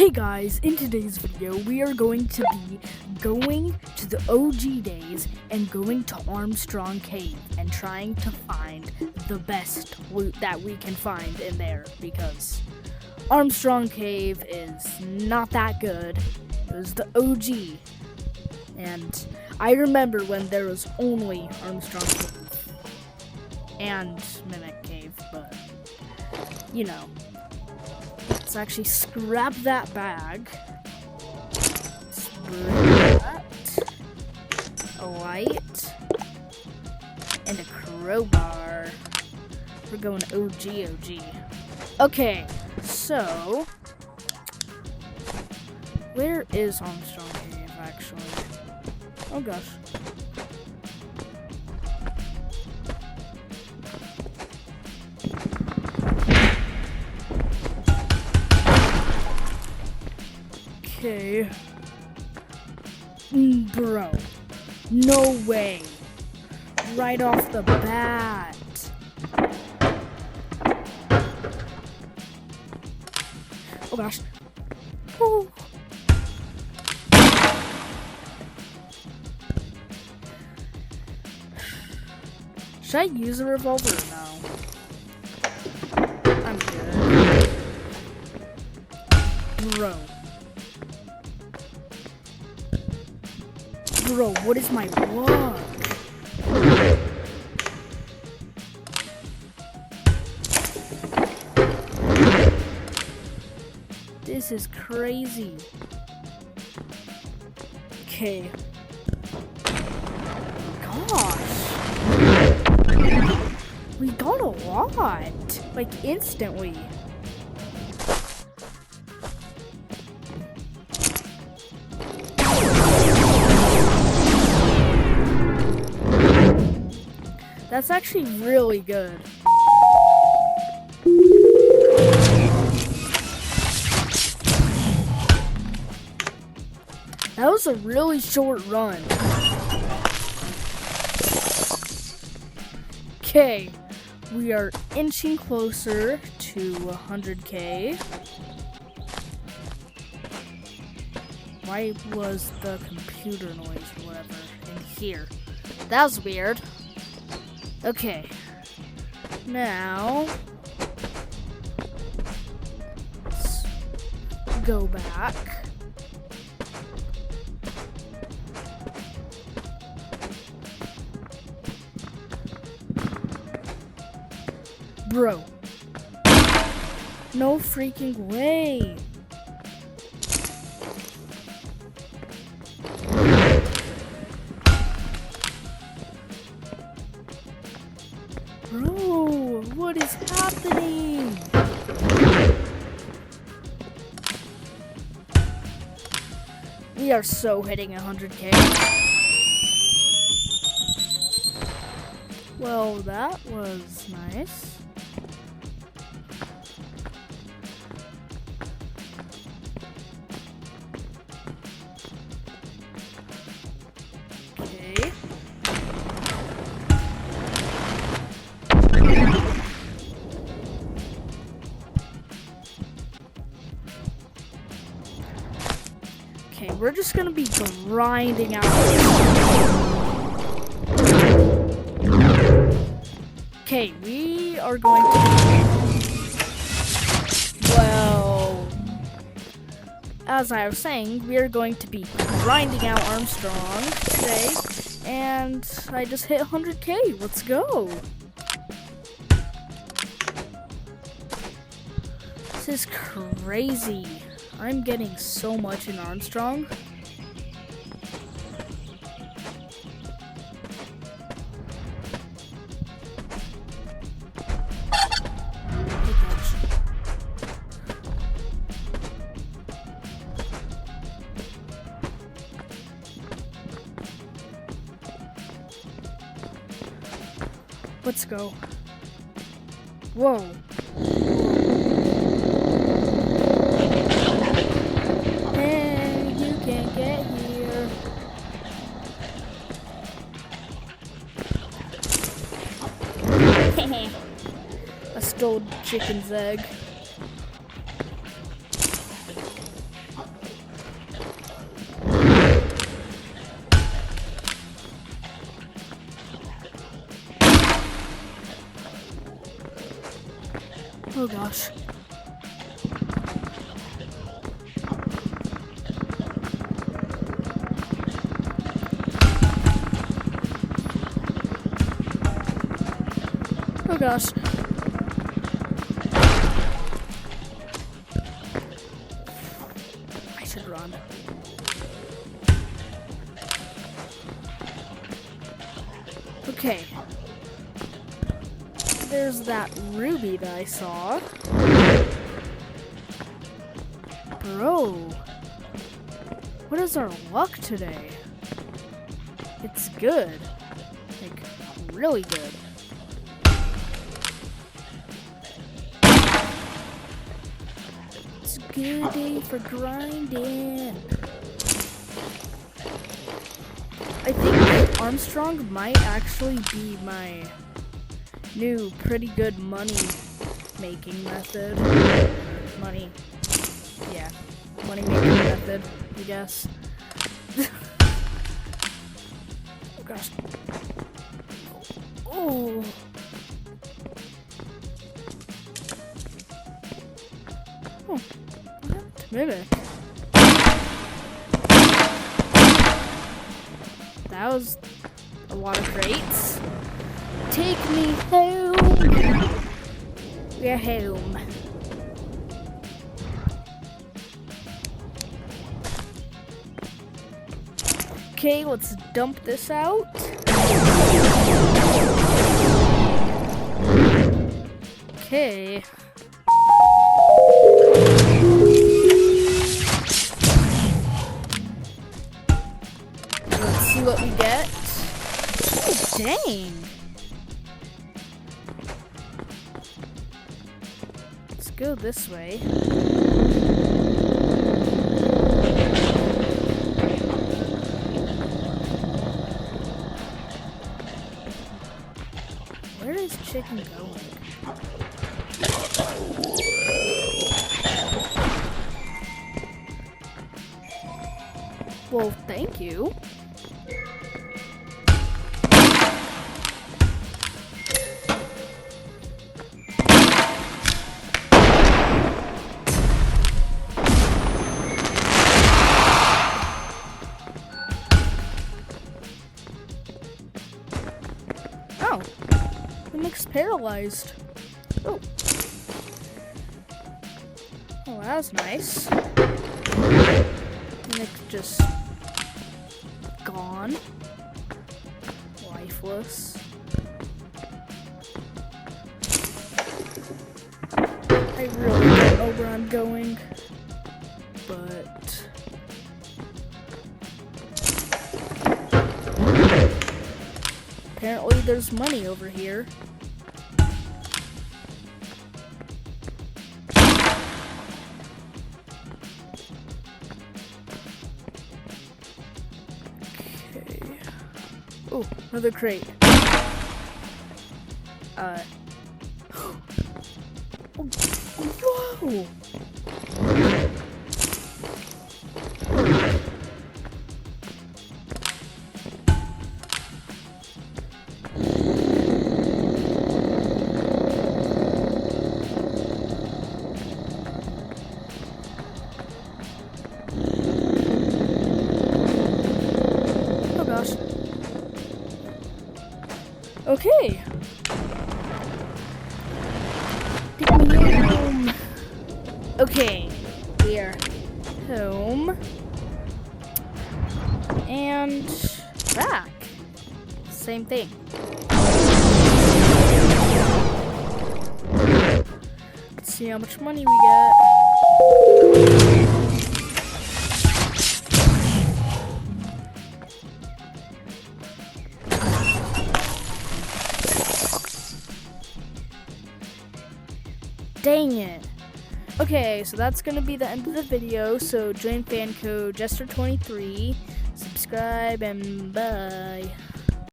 Hey guys, in today's video we are going to be going to the OG days and going to Armstrong Cave and trying to find the best loot that we can find in there, because Armstrong Cave is not that good. It was the OG, and I remember when there was only Armstrong Cave and Mimic Cave, but you know. Let's actually scrap that bag. Spray that. A light. And a crowbar. We're going OG. Okay, so where is Armstrong Cave actually? Oh gosh. Okay. Bro. No way. Right off the bat. Oh gosh. Ooh. Should I use a revolver or no? I'm good. Bro, what is my luck? This is crazy. Okay. Gosh. We got a lot. Like, instantly. That's actually really good. That was a really short run. Okay, we are inching closer to 100K. Why was the computer noise or whatever in here? That was weird. Okay, now let's go back. Bro, no freaking way. Bro, what is happening? We are so hitting 100K. Well, that was nice. Okay. Okay, we're just gonna be grinding out. Okay, we are going to... Well, as I was saying, we are going to be grinding out Armstrong today, and I just hit 100K. Let's go. This is crazy. I'm getting so much in Armstrong. Let's go. Whoa. Hey, you can't get here. I stole chicken's egg. Oh gosh. Oh gosh. I should run. Okay. There's that ruby that I saw. Bro. What is our luck today? It's good. Like, really good. It's a good day for grinding. I think Armstrong might actually be my new pretty good money making method. Money making method, I guess. Oh gosh. Oh. Oh. What happened to Mimic? That was a lot of crates. Take me home. We're home. Okay, let's dump this out. Okay. Let's see what we get. Oh, dang. Let's go this way. Where is chicken going? Well, thank you. Oh, Mimic's paralyzed. Oh. Oh, that was nice. Mimic's just gone. Lifeless. I really don't know where I'm going, but apparently there's money over here. Okay. Oh, another crate. Whoa! Oh gosh. Okay. Take me home. Okay, we are home and back. Same thing. Let's see how much money we get. Dang it. Okay, so that's gonna be the end of the video. So join fan code Jester23, subscribe, and bye.